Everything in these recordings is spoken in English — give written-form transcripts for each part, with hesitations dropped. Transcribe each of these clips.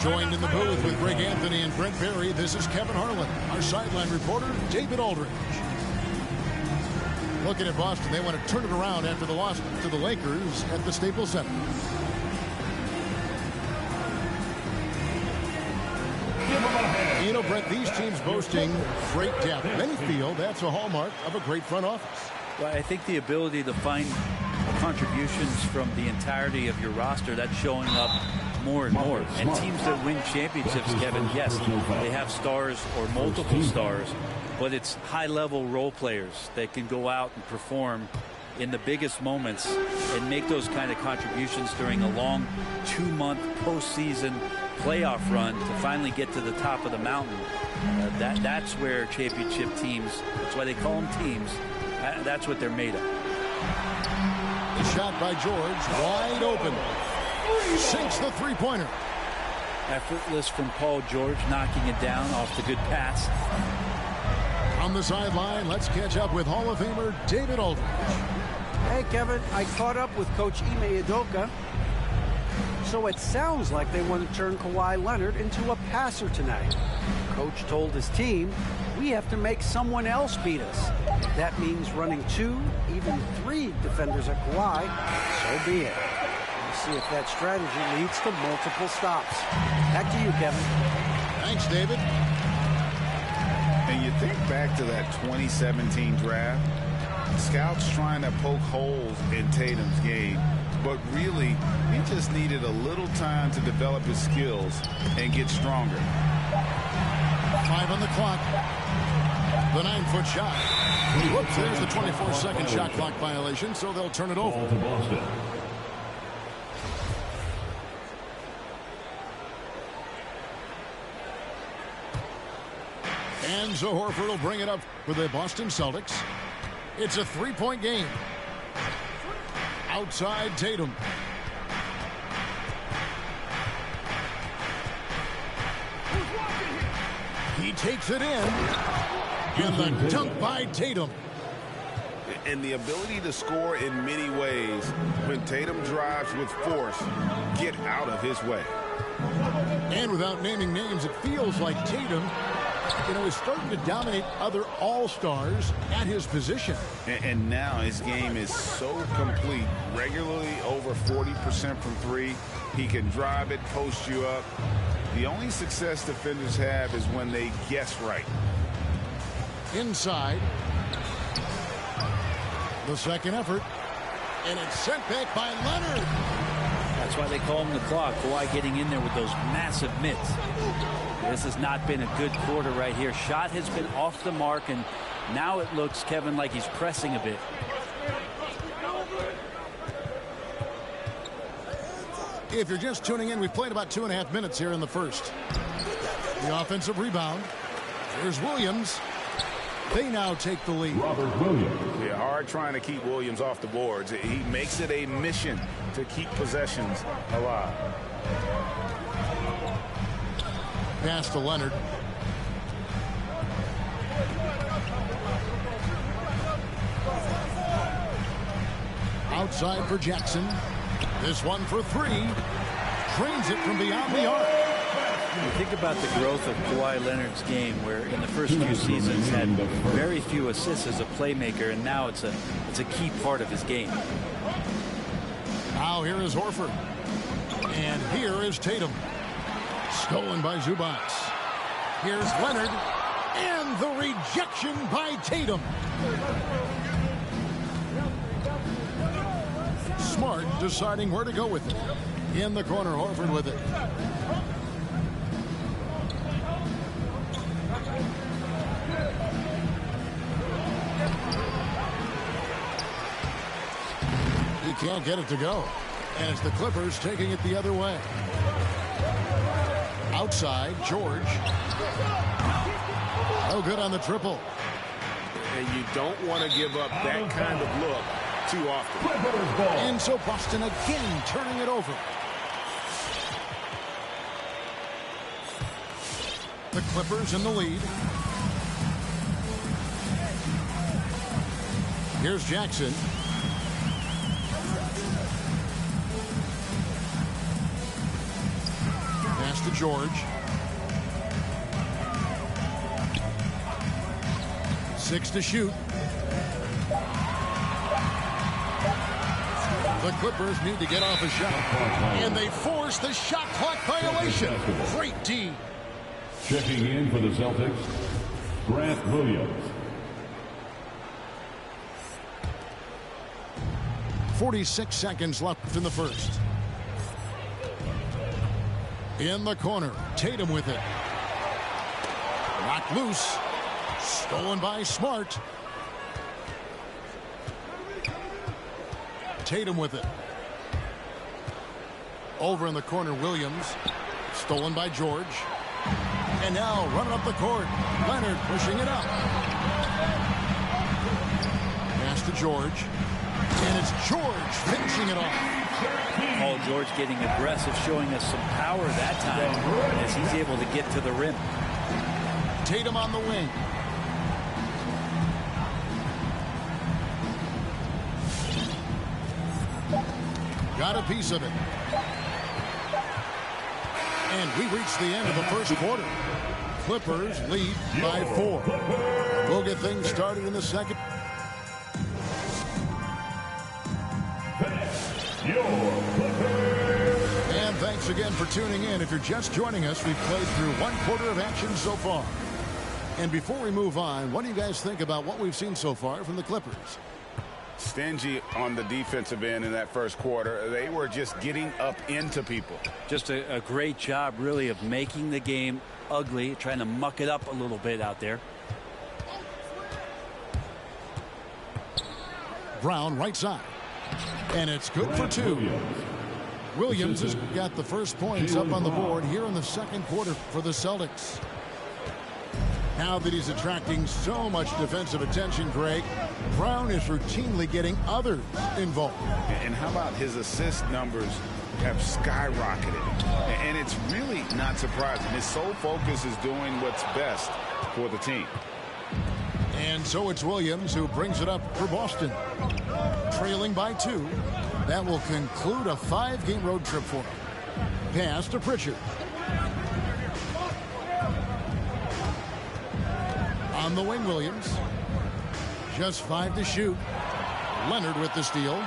Joined in the booth with Greg Anthony and Brent Barry, this is Kevin Harlan. Our sideline reporter, David Aldridge. Looking at Boston, they want to turn it around after the loss to the Lakers at the Staples Center. You know, Brent, these teams boasting great depth. Many feel that's a hallmark of a great front office. Well, I think the ability to find contributions from the entirety of your roster, that's showing up more and more. And teams that win championships, Kevin, yes, they have stars or multiple stars, but it's high-level role players that can go out and perform in the biggest moments and make those kind of contributions during a long 2-month postseason playoff run to finally get to the top of the mountain. That's where championship teams, that's why they call them teams, that's what they're made of. The shot by George, wide open. Sinks the three-pointer. Effortless from Paul George, knocking it down off the good pass. On the sideline, let's catch up with Hall of Famer David Aldridge. Hey, Kevin, I caught up with Coach Ime Udoka. So it sounds like they want to turn Kawhi Leonard into a passer tonight. Coach told his team, we have to make someone else beat us. If that means running 2, even 3 defenders at Kawhi, so be it. See if that strategy leads to multiple stops. Back to you, Kevin. Thanks, David. And you think back to that 2017 draft, scouts trying to poke holes in Tatum's game, but really, he just needed a little time to develop his skills and get stronger. 5 on the clock. The 9-foot shot. Whoops, there's the 24-second shot clock violation, so they'll turn it over. And so Horford will bring it up for the Boston Celtics. It's a 3-point game. Outside Tatum. He takes it in. And the dunk by Tatum. And the ability to score in many ways. When Tatum drives with force, get out of his way. And without naming names, it feels like Tatum, is starting to dominate other all-stars at his position. And now his game is so complete. Regularly over 40% from 3. He can drive it, post you up. The only success defenders have is when they guess right. Inside. The second effort. And it's sent back by Leonard. That's why they call him the clock. Kawhi getting in there with those massive mitts. This has not been a good quarter right here. Shot has been off the mark, and Now it looks, Kevin, like he's pressing a bit. If you're just tuning in, we've played about 2.5 minutes here in the first. The offensive rebound. Here's Williams. They now take the lead. Robert Williams. Yeah, hard trying to keep Williams off the boards. He makes it a mission to keep possessions alive. Pass to Leonard. Outside for Jackson. This one for three. Drains it from beyond the arc. You think about the growth of Kawhi Leonard's game, where in the first few seasons had very few assists as a playmaker, and now it's a key part of his game. Now here is Horford. And here is Tatum. Stolen by Zubac. Here's Leonard. And the rejection by Tatum. Smart deciding where to go with it. In the corner, Horford with it. He can't get it to go. And it's the Clippers taking it the other way. Outside, George. No good on the triple. And you don't want to give up that kind of look too often. And so Boston again turning it over. The Clippers in the lead. Here's Jackson. Pass to George. 6 to shoot. The Clippers need to get off a shot. And they force the shot clock violation. Great D. Checking in for the Celtics, Grant Williams. 46 seconds left in the first. In the corner, Tatum with it. Knocked loose. Stolen by Smart. Tatum with it. Over in the corner, Williams. Stolen by George. And now running up the court. Leonard pushing it up. Pass to George. And it's George finishing it off. Paul George getting aggressive, showing us some power that time as he's able to get to the rim. Tatum on the wing. Got a piece of it. And we reach the end of the first quarter. Clippers lead by 4. We'll get things started in the second. And thanks again for tuning in. If you're just joining us, we've played through 1 quarter of action so far. And before we move on, what do you guys think about what we've seen so far from the Clippers? Stingy on the defensive end in that first quarter. They were just getting up into people. Just a great job, really, of making the game ugly, trying to muck it up a little bit out there. Brown right side. And it's good for 2. Williams has got the first points up on the board here in the second quarter for the Celtics. Now that he's attracting so much defensive attention, Greg, Brown is routinely getting others involved. And how about his assist numbers have skyrocketed? And it's really not surprising. His sole focus is doing what's best for the team. And so it's Williams who brings it up for Boston. Trailing by 2. That will conclude a 5-game road trip for him. Pass to Pritchard. On the wing, Williams. Just 5 to shoot. Leonard with the steal.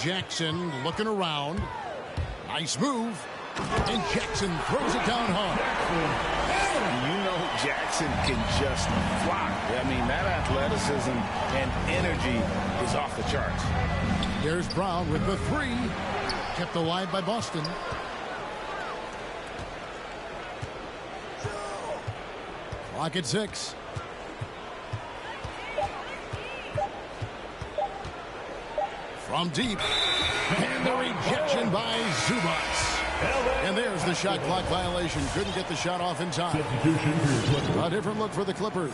Jackson looking around. Nice move. And Jackson throws it down hard. You know Jackson can just fly. I mean, that athleticism and energy is off the charts. There's Brown with the 3. Kept alive by Boston. Clock at 6. From deep. And the rejection by Zubats. And there's the shot clock violation. Couldn't get the shot off in time. A different look for the Clippers.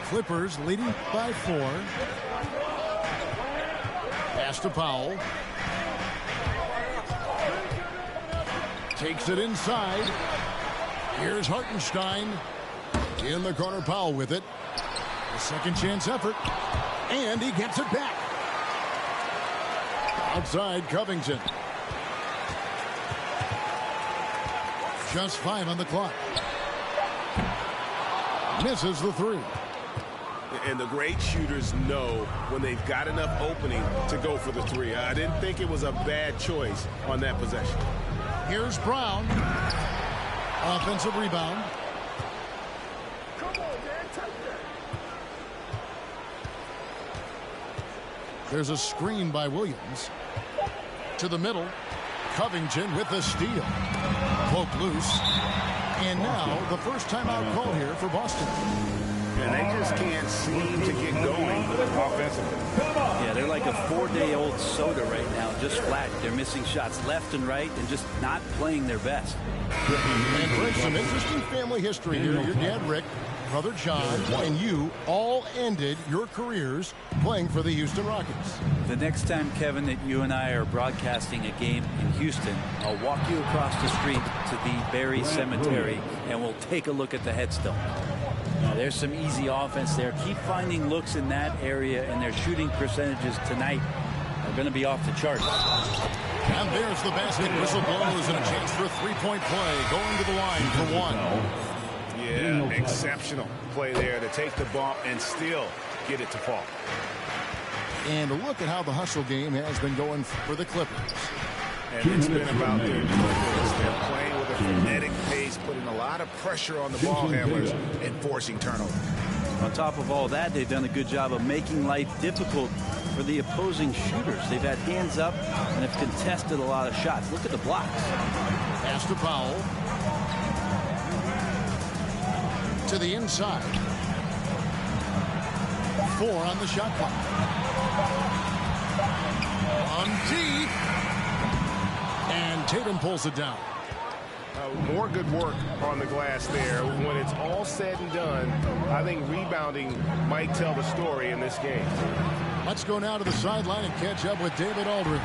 Clippers leading by 4. Pass to Powell. Takes it inside. Here's Hartenstein. In the corner, Powell with it. A second chance effort. And he gets it back. Outside, Covington. Just 5 on the clock. Misses the 3. And the great shooters know when they've got enough opening to go for the 3. I didn't think it was a bad choice on that possession. Here's Brown. Offensive rebound. There's a screen by Williams. To the middle. Covington with the steal. Poke loose. And now the first timeout call here for Boston. And they just can't seem to get going offensively. Yeah, they're like a 4-day-old soda right now, just flat. They're missing shots left and right and just not playing their best. And Rick, some interesting family history here. Your dad, Rick, brother John, and you all ended your careers playing for the Houston Rockets. The next time, Kevin, that you and I are broadcasting a game in Houston, I'll walk you across the street to the Berry Cemetery, and we'll take a look at the headstone. Now, there's some easy offense there. Keep finding looks in that area, and their shooting percentages tonight are going to be off the charts. And there's the basket. Whistle blows and a chance for a three-point play. Going to the line for 1. Yeah, exceptional play there to take the bump and still get it to fall. And look at how the hustle game has been going for the Clippers. And it's been about their defense. They're playing with a frenetic pace, putting a lot of pressure on the ball handlers and forcing turnovers. On top of all that, they've done a good job of making life difficult for the opposing shooters. They've had hands up and have contested a lot of shots. Look at the blocks. Pass to Powell. To the inside. 4 on the shot clock. On deep. And Tatum pulls it down. More good work on the glass there. When it's all said and done, I think rebounding might tell the story in this game. Let's go now to the sideline and catch up with David Aldridge.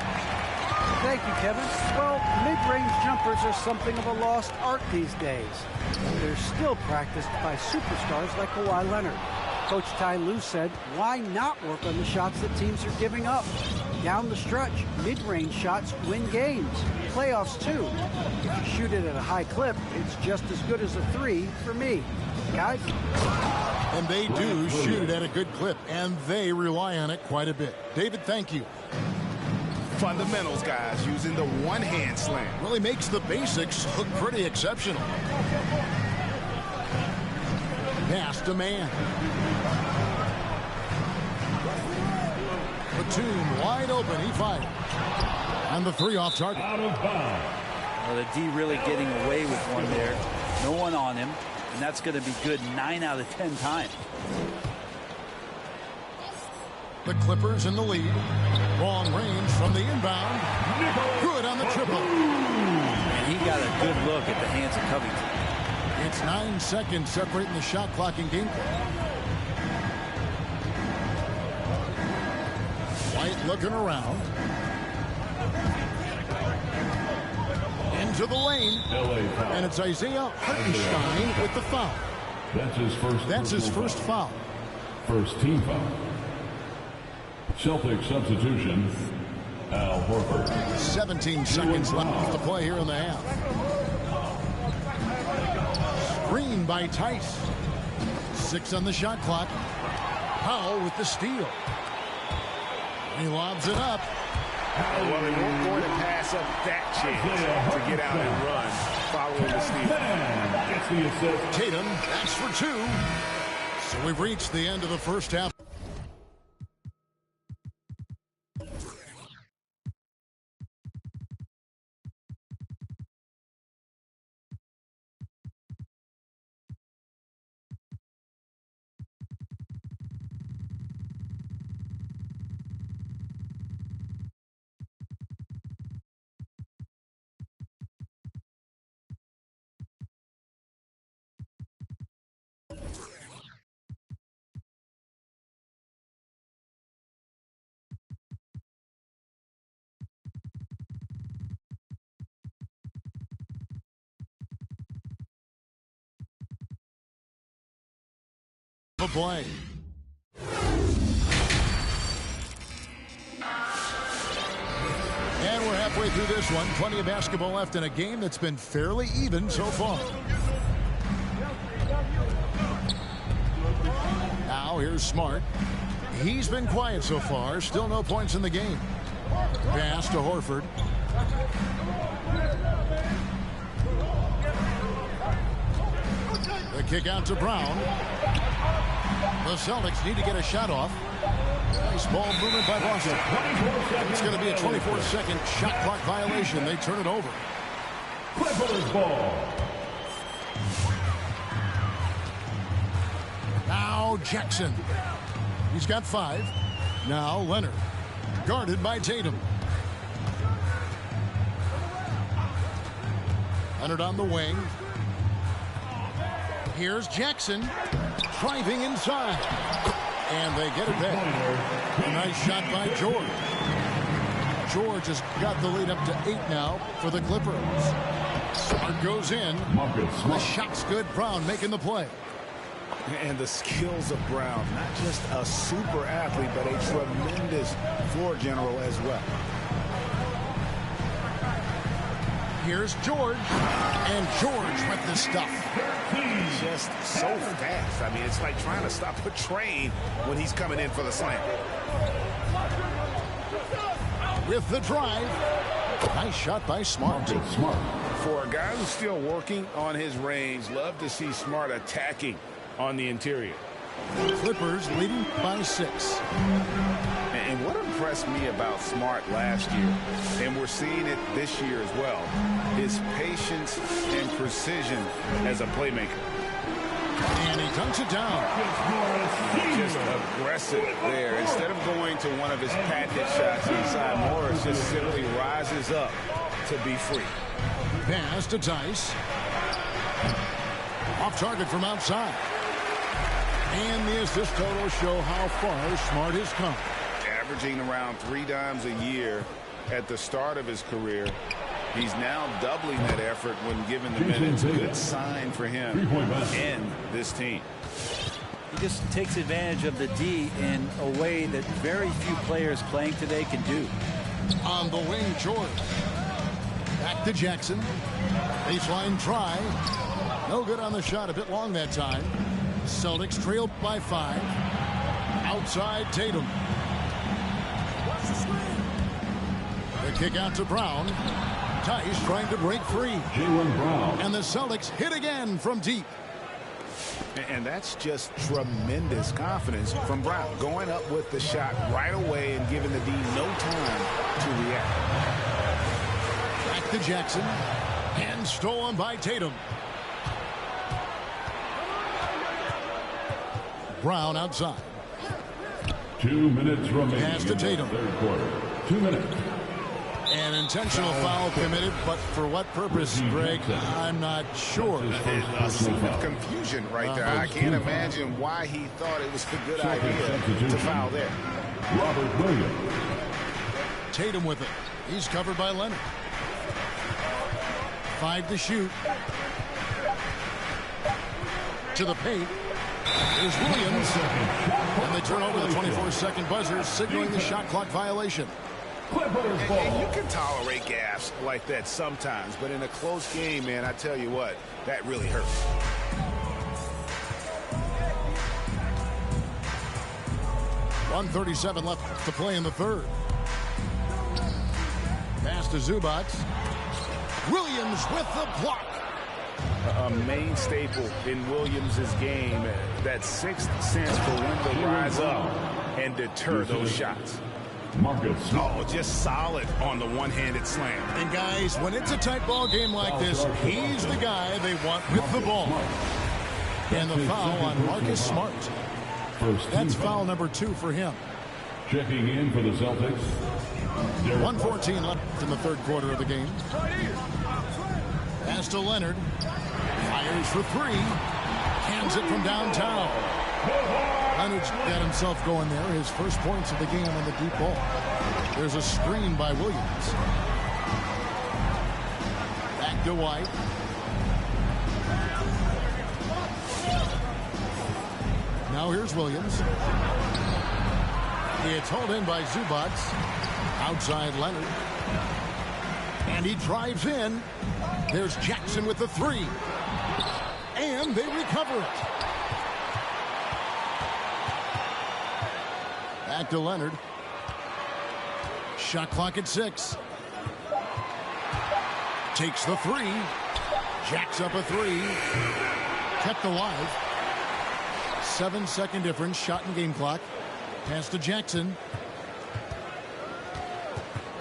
Thank you, Kevin. Well, mid-range jumpers are something of a lost art these days. They're still practiced by superstars like Kawhi Leonard. Coach Ty Lue said, why not work on the shots that teams are giving up? Down the stretch, mid-range shots win games. Playoffs, too. If you shoot it at a high clip, it's just as good as a 3 for me. Guys? And they do shoot it at a good clip, and they rely on it quite a bit. David, thank you. Fundamentals, guys, using the one-hand slam. Really makes the basics look pretty exceptional. Pass to man. Batum wide open. He fired. And the 3 off target. Out of bounds. Well, the D really getting away with one there. No one on him. And that's going to be good 9 out of 10 times. The Clippers in the lead. Long range from the inbound. Good on the triple. And he got a good look at the hands of Covington. It's 9 seconds separating the shot clock and game clock. White looking around. Into the lane. And it's Isaiah Hartenstein with the foul. That's his first foul. First team foul. Celtic substitution, Al Horford. 17 seconds left to play here in the half. Screen by Tice. 6 on the shot clock. Powell with the steal. He lobs it up. Well, they weren't going to pass up that chance to get out and run following the steal. Tatum, that's for 2. So we've reached the end of the first half. a play. And we're halfway through this one. Plenty of basketball left in a game that's been fairly even so far. Now here's Smart. He's been quiet so far. Still no points in the game. Pass to Horford. The kick out to Brown. The Celtics need to get a shot off. Nice ball movement by Boston. It's going to be a 24-second shot clock violation. They turn it over. Clippers ball. Now Jackson. He's got 5. Now Leonard. Guarded by Tatum. Leonard on the wing. Here's Jackson. Driving inside. And they get it back. A nice shot by George. George has got the lead up to 8 now for the Clippers. Smart goes in. The shot's good. Brown making the play. And the skills of Brown, not just a super athlete, but a tremendous floor general as well. Here's George. And George with the stuff. Just so fast. I mean, it's like trying to stop a train when he's coming in for the slam. With the drive. Nice shot by Smart. For a guy who's still working on his range, love to see Smart attacking on the interior. Clippers leading by 6. And what impressed me about Smart last year, and we're seeing it this year as well, is patience and precision as a playmaker. And he dunks it down. Just aggressive there. Instead of going to one of his patented shots inside, Morris just simply rises up to be free. Pass to Tice. Off target from outside. And the assist total show how far Smart has come. Averaging around 3 dimes a year at the start of his career. He's now doubling that effort when given the minutes. Good sign for him and this team. He just takes advantage of the D in a way that very few players playing today can do. On the wing, George. Back to Jackson. Baseline try. No good on the shot. A bit long that time. Celtics trail by 5. Outside Tatum. The kick out to Brown. Tice trying to break free. And the Celtics hit again from deep. And that's just tremendous confidence from Brown. Going up with the shot right away and giving the D no time to react. Back to Jackson. And stolen by Tatum. Brown outside. 2 minutes remaining. Pass to Tatum. Third quarter. 2 minutes. An intentional foul committed, but for what purpose, Greg? I'm not sure. A scene of confusion right there. I can't imagine why he thought it was a good idea to foul there. Robert Williams. Tatum with it. He's covered by Leonard. 5 to shoot. To the paint. Here's Williams. And they turn over the 24-second buzzer, signaling the shot clock violation. And you can tolerate gaffes like that sometimes, but in a close game, man, I tell you what, that really hurts. .137 left to play in the third. Pass to Zubac. Williams with the block. A main staple in Williams' game, that sixth sense for when to rise up and deter those shots. Oh, just solid on the one-handed slam. And guys, when it's a tight ball game like this, he's the guy they want with the ball. And the foul on Marcus Smart. That's foul number 2 for him. Checking in for the Celtics. 1:14 left in the third quarter of the game. Pass to Leonard. Fires for 3. Hands it from downtown. Leonard's got himself going there. His first points of the game on the deep ball. There's a screen by Williams. Back to White. Now here's Williams. It's hauled in by Zubac. Outside Leonard. And he drives in. There's Jackson with the three. And they recover it. Back to Leonard. Shot clock at 6. Takes the three. Jacks up a three. Kept alive. 7-second difference. Shot and game clock. Pass to Jackson.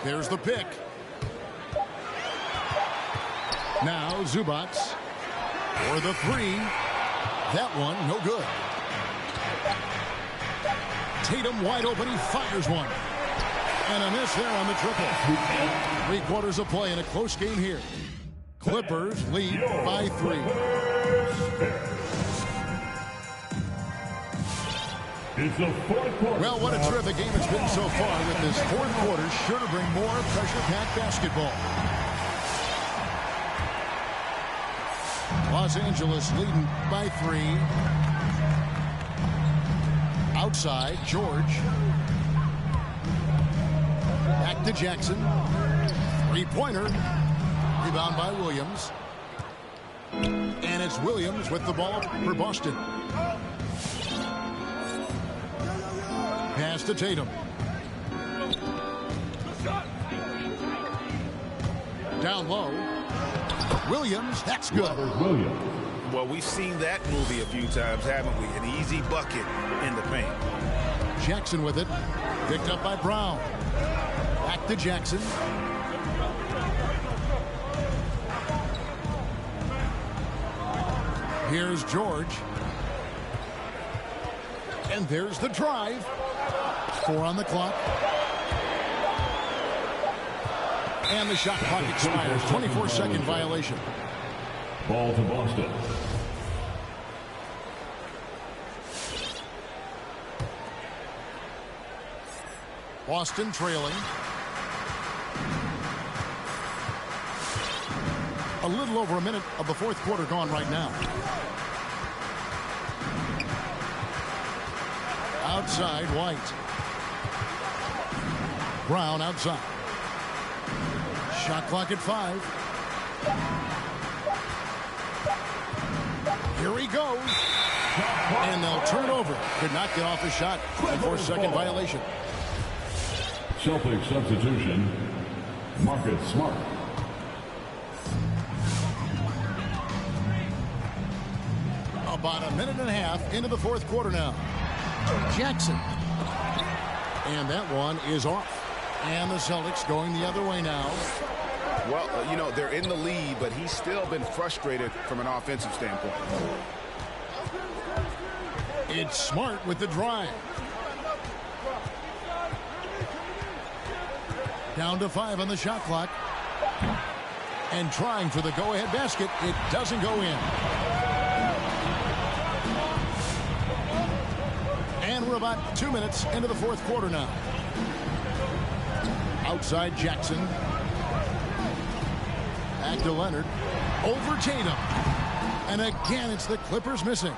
There's the pick. Now Zubac for the three. That one no good. Tatum wide open. He fires one. And a miss there on the triple. 3 quarters of play in a close game here. Clippers lead by 3. It's the fourth quarter. Well, what a terrific game it's been so far, with this fourth quarter sure to bring more pressure-packed basketball. Los Angeles leading by 3. Outside, George. Back to Jackson. 3-pointer. Rebound by Williams. And it's Williams with the ball for Boston. Pass to Tatum. Down low. Williams, that's good. Well, we've seen that movie a few times, haven't we? An easy bucket in the paint. Jackson with it. Picked up by Brown. Back to Jackson. Here's George. And there's the drive. 4 on the clock. And the shot clock expires. 24-second violation. Ball to Boston. Boston trailing. A little over a minute of the fourth quarter gone right now. Outside, White. Brown outside. Shot clock at 5. Here he goes. And they'll turn it over. Could not get off the shot. 4-second violation. Celtics substitution. Marcus Smart. About a minute and a half into the fourth quarter now. Jackson. And that one is off. And the Celtics going the other way now. Well, you know, they're in the lead, but he's still been frustrated from an offensive standpoint. It's Smart with the drive. Down to 5 on the shot clock. And trying for the go-ahead basket. It doesn't go in. And we're about 2 minutes into the fourth quarter now. Outside Jackson. Back to Leonard. Over Tatum. And again, it's the Clippers missing.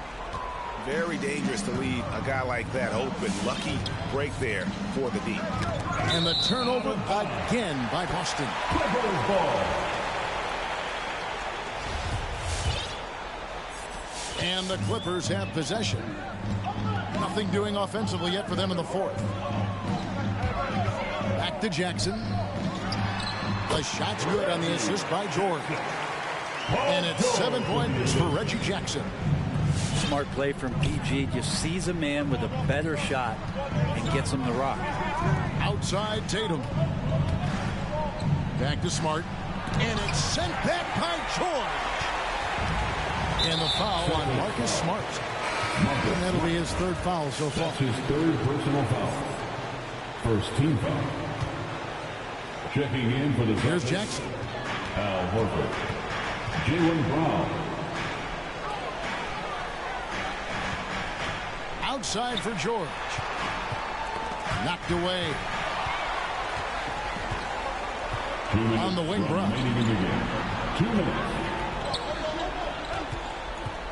Very dangerous to leave a guy like that open. Lucky break there for the D. And the turnover again by Boston. Clippers ball. And the Clippers have possession. Nothing doing offensively yet for them in the fourth. Back to Jackson. The shot's good on the assist by George. And it's 7 points for Reggie Jackson. Smart play from PG. Just sees a man with a better shot and gets him the rock. Outside Tatum. Back to Smart. And it's sent back by George. And the foul on Marcus Smart. And that'll be his 3rd foul so far. That's his 3rd personal foul. First team foul. Checking in for the Here's Celtics. Jackson. Al Horford. Jaylen Brown. Outside for George. Knocked away. 2 minutes On the wing, Brown. remaining in the game. 2 minutes.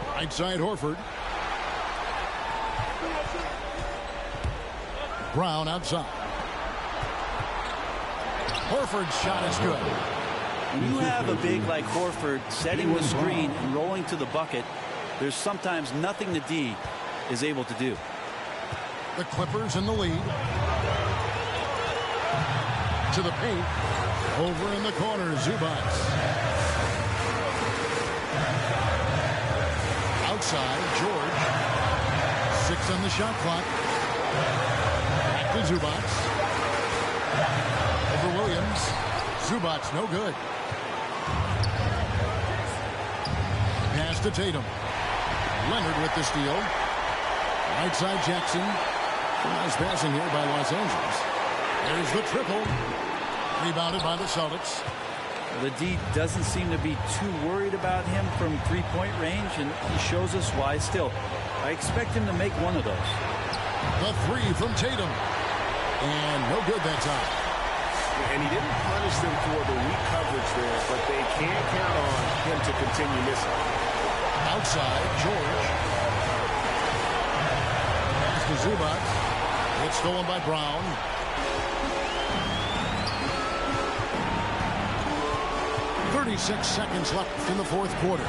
Right side Horford. Brown outside. Horford's shot is good. When you have a big like Horford setting the screen and rolling to the bucket, there's sometimes nothing the D is able to do. The Clippers in the lead. To the paint. Over in the corner, Zubac. Outside, George. 6 on the shot clock. Back to Zubac. Over Williams. Zubac, no good. Pass to Tatum. Leonard with the steal. Right side, Jackson. Nice passing here by Los Angeles. There's the triple. Rebounded by the Celtics. The D doesn't seem to be too worried about him from three-point range, and he shows us why still. I expect him to make one of those. The 3 from Tatum. And no good that time. And he didn't punish them for the weak coverage there, but they can't count on him to continue missing. Outside, George. Pass to Zubac. It's stolen by Brown. 36 seconds left in the fourth quarter.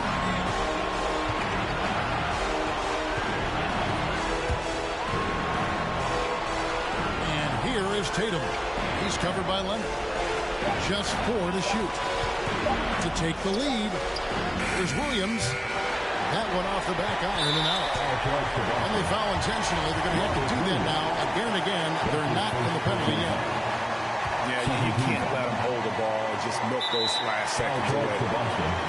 And here is Tatum. He's covered by Leonard. Just 4 to shoot. To take the lead. There's Williams. That one off the back iron and out. And they foul intentionally. They're going to have to do that now again and again. They're not in the penalty yet. Yeah, you can't let them hold the ball and just milk those last seconds away.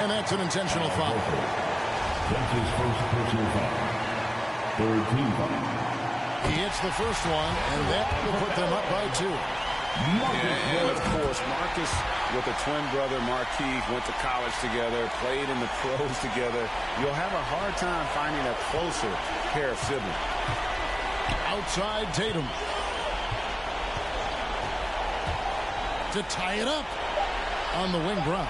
And that's an intentional foul. That's his first personal foul. Third team foul. He hits the first one, and that will put them up by 2. Yeah, and of course, Marcus with a twin brother, Marquise, went to college together, played in the pros together. You'll have a hard time finding a closer pair of siblings. Outside Tatum. To tie it up on the wing Brown.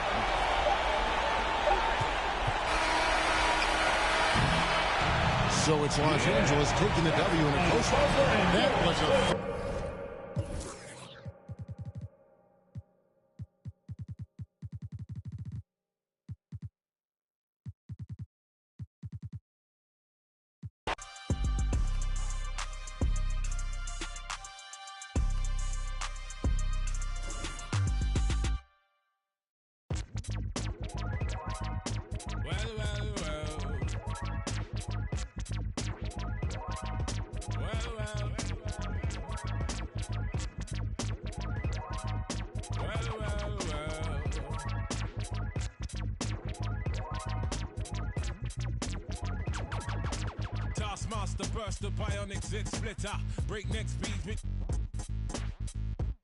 So it's Los Angeles taking the W in a close one. That was a... Taskmaster burst the bionic zit splitter. Breakneck speed with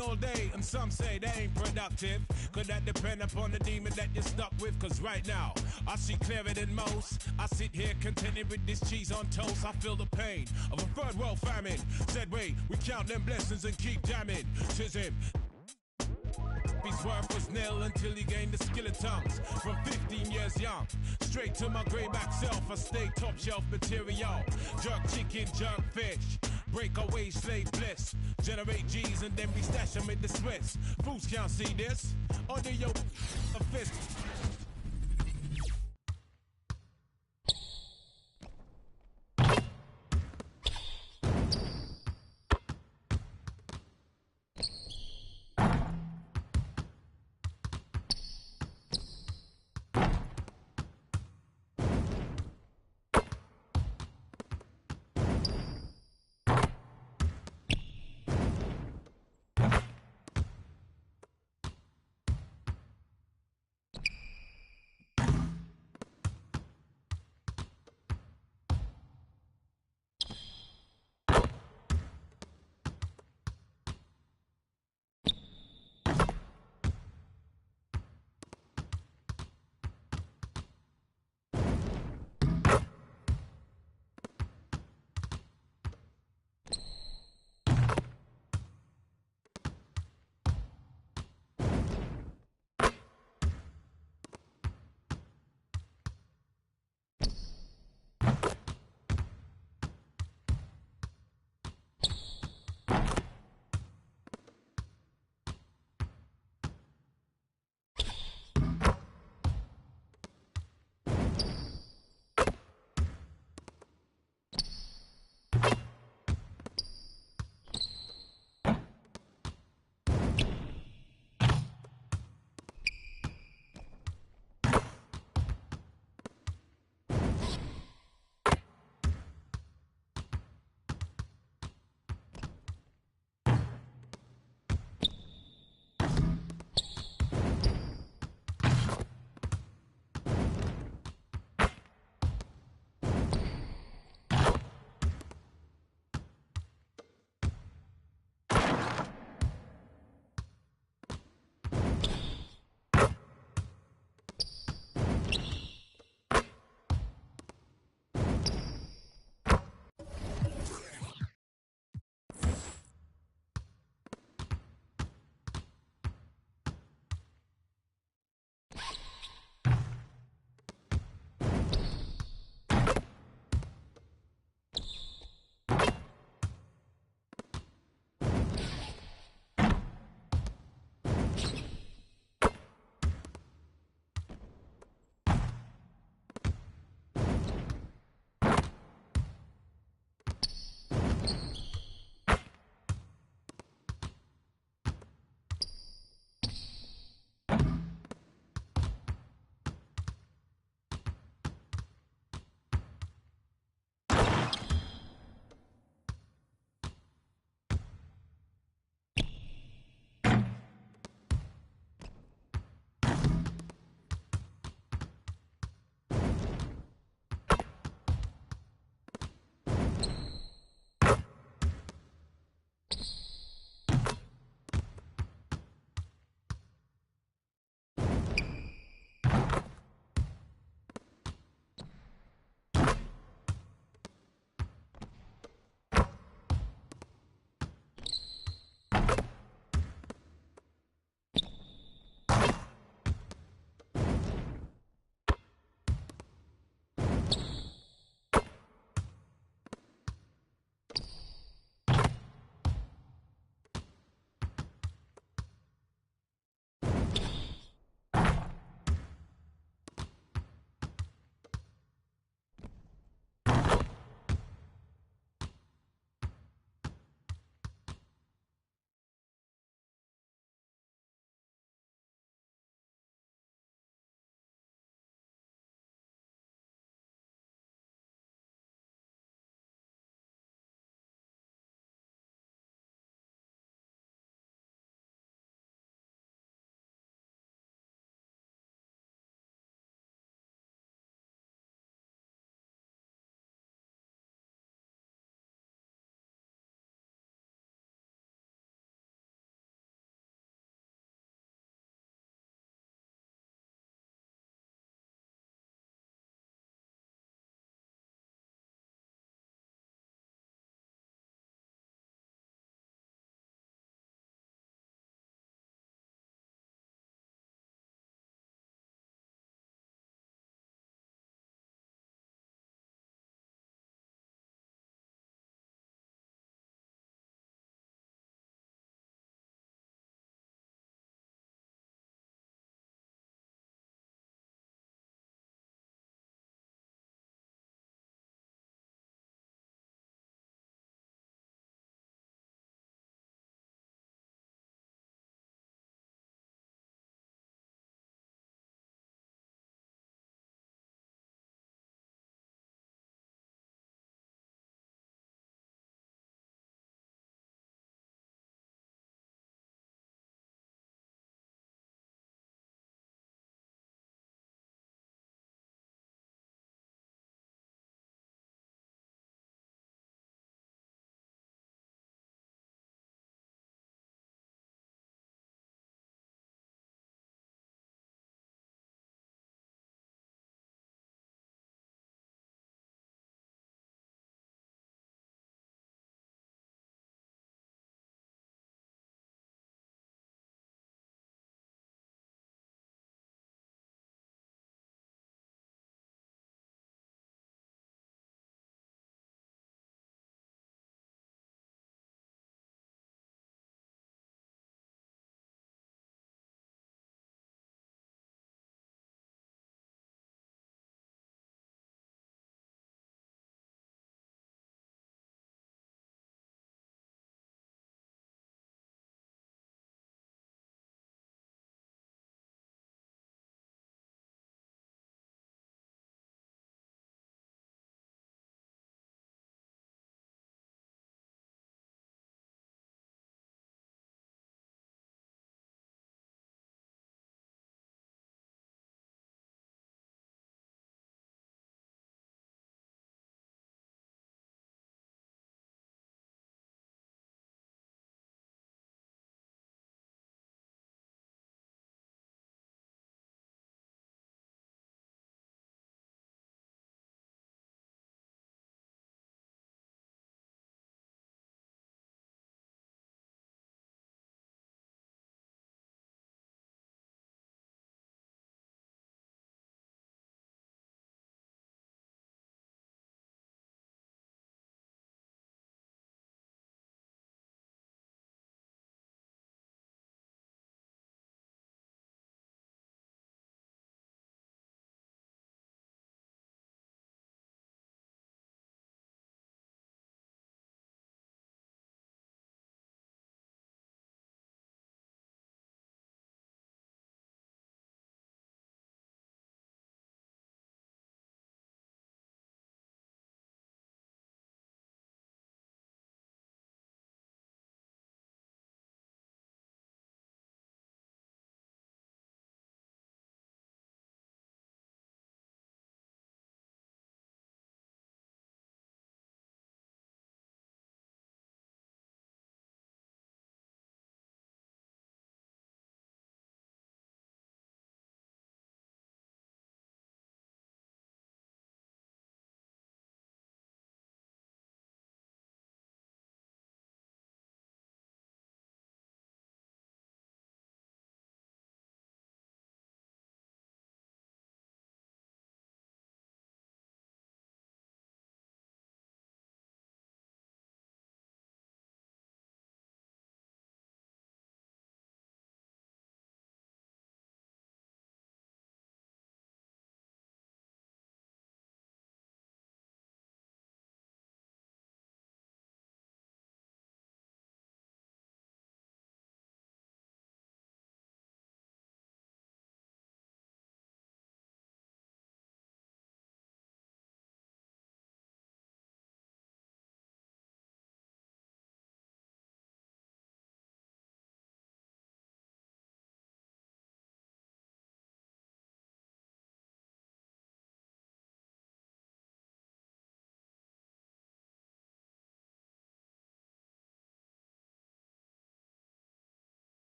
all day, and some say they ain't productive. Could that depend upon the demon that you're stuck with? Cause right now, I see clearer than most. I sit here contented with this cheese on toast. I feel the pain of a third world famine. Said wait, we count them blessings and keep jamming. Tis him. His worth was nil until he gained the skill of tongues. From 15 years young, straight to my grayback self, I stay top shelf material. Jerk chicken, jerk fish, break away slave bliss. Generate G's and then we stash them in the Swiss. Fools can't see this. Under your fist.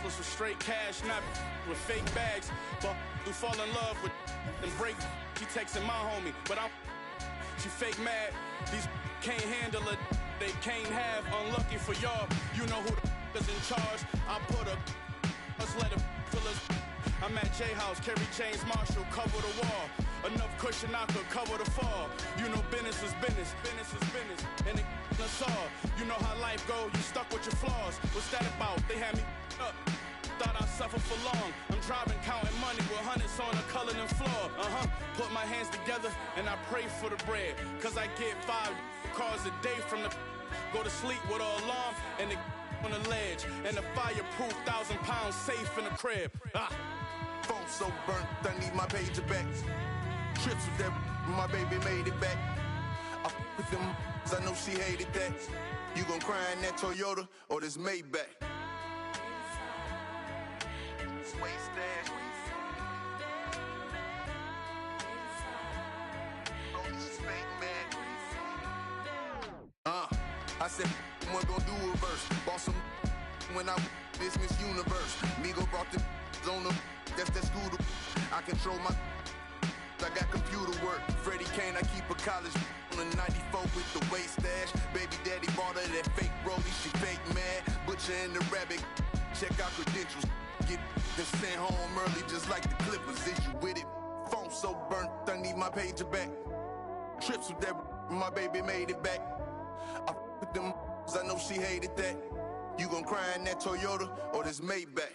with straight cash, not with fake bags. But do fall in love with and break. She texting my homie, but she fake mad. These can't handle it. They can't have. Unlucky for y'all. You know who the is in charge. I put a us let it fill us. I'm at J House, Kerry James Marshall, cover the wall. Enough cushion I could cover the fall. You know business is business, business is business, and it us all. You know how life go, you stuck with your flaws. What's that about? They had me up. Thought I'd suffer for long. I'm driving, counting money with hundreds on the color and floor. Put my hands together and I pray for the bread. Cause I get 5 cars a day from the go to sleep with an alarm and the on the ledge. And the fireproof 1,000 pounds safe in the crib. Phone so burnt, I need my pager back. Trips with that, my baby made it back. I with them, I know she hated that. You gon' cry in that Toyota or this Maybach? I said, one gon' do a verse. Bought some when I this Miss Universe. Migo brought the on the that's that scooter. I control my I got computer work. Freddie Kane, I keep a college on the 94 with the waist stash. Baby daddy bought her that fake rollie, she fake mad. Butcher and the rabbit, check out credentials. Get then sent home early just like the Clippers. Is you with it? Phone so burnt, I need my pager back. Trips with that, my baby made it back. I with them, I know she hated that. You gon' cry in that Toyota or this Maybach?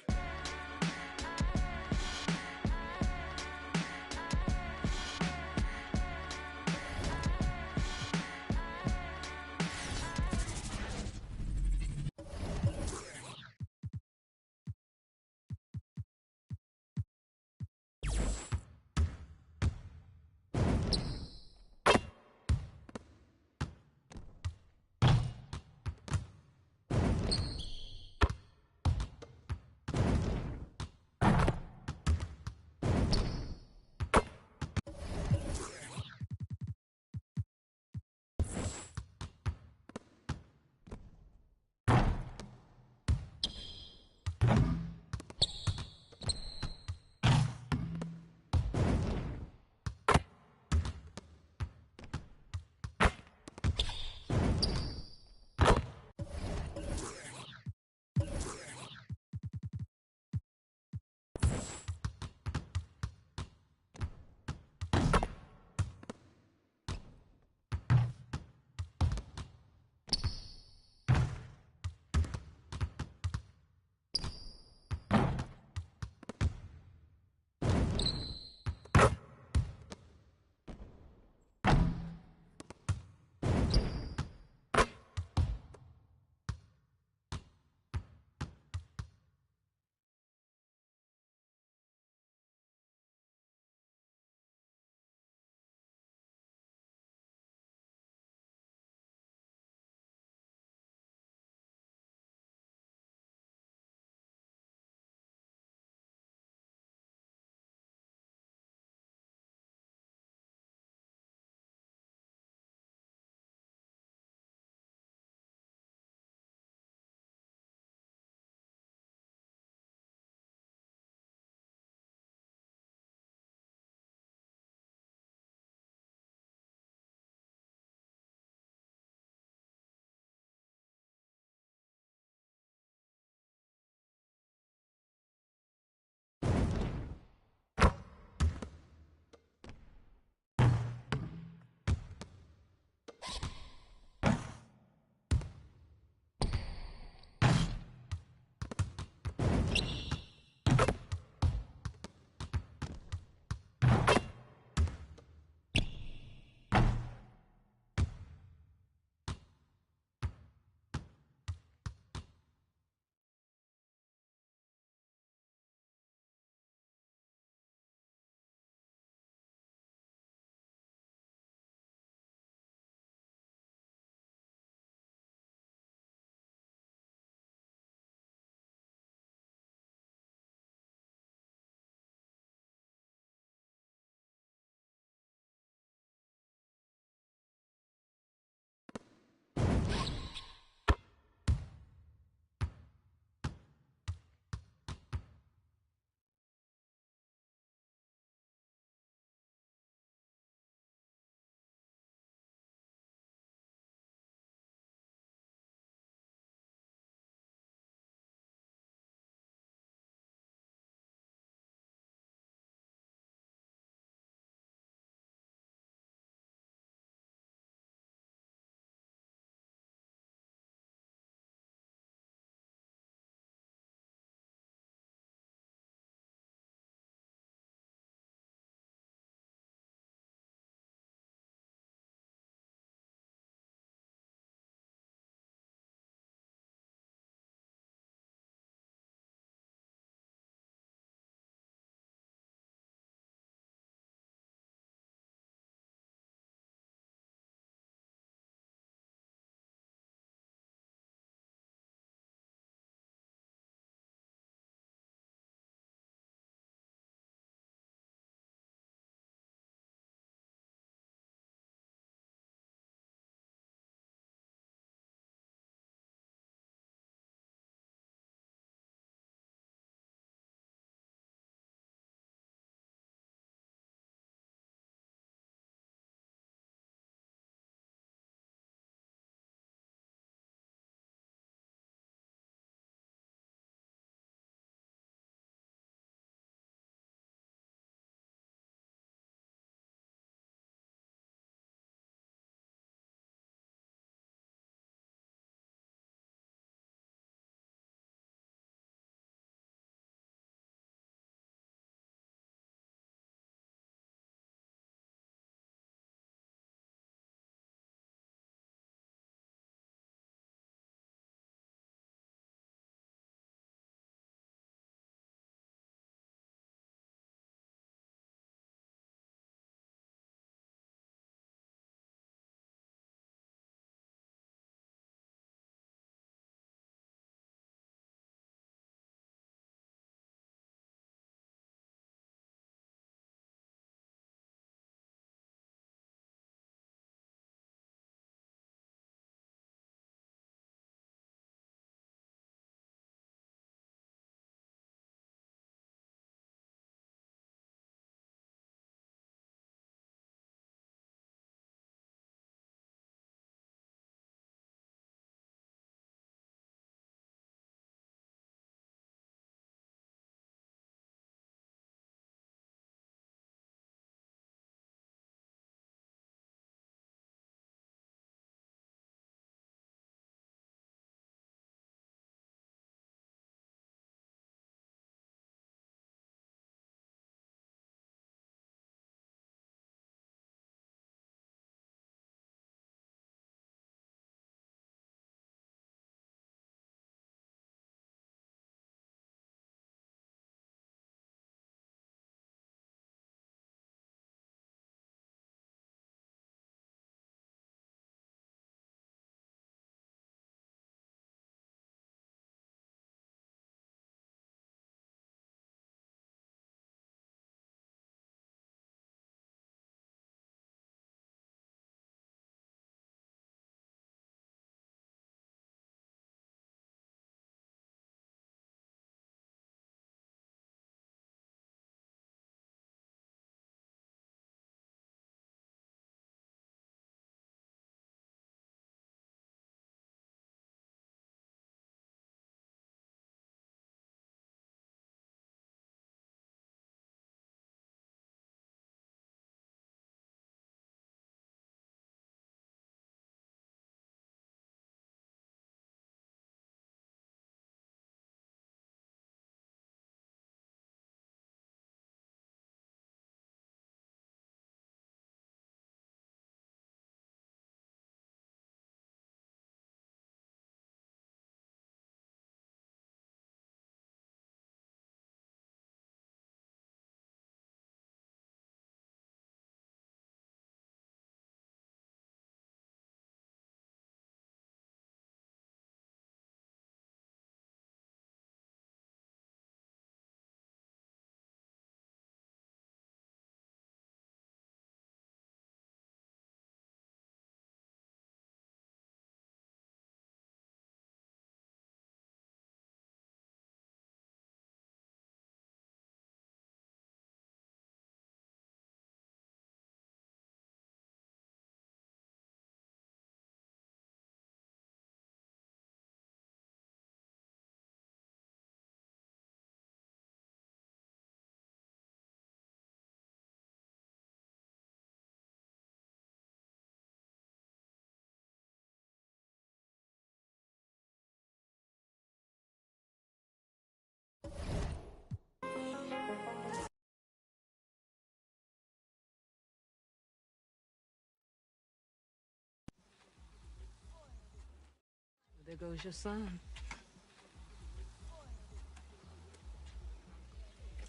There goes your son.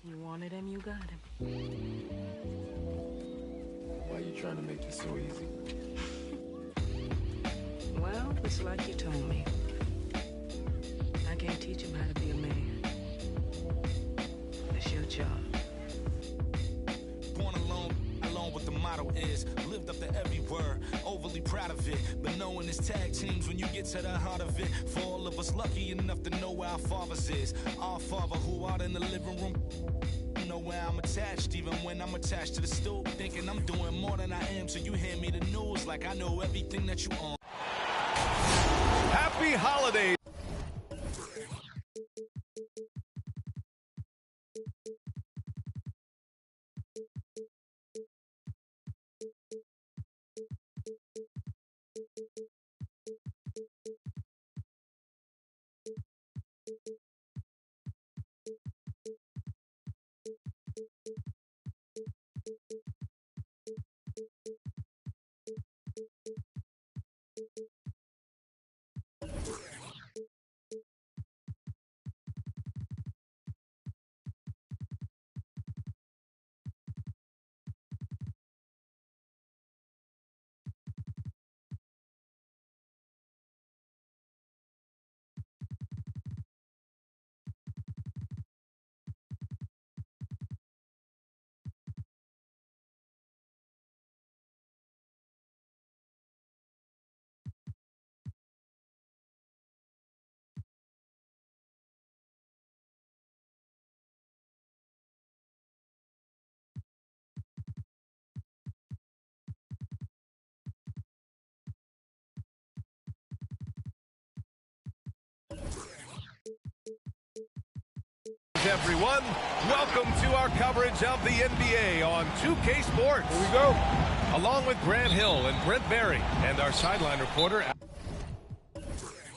You wanted him, you got him. Why are you trying to make this so easy? Well, it's like you told me. I can't teach him how to be a man. It's your job. Born alone what the motto is. Lived up to every word, overly proud of it. But knowing it's tag teams when you get to the heart of it. For all of us lucky enough to know where our fathers is. Our father who out in the living room. Know where I'm attached, even when I'm attached to the stool. Thinking I'm doing more than I am, so you hand me the news like I know everything that you own. Happy holidays! Everyone, welcome to our coverage of the NBA on 2K Sports. Here we go. Along with Grant Hill and Brent Barry and our sideline reporter.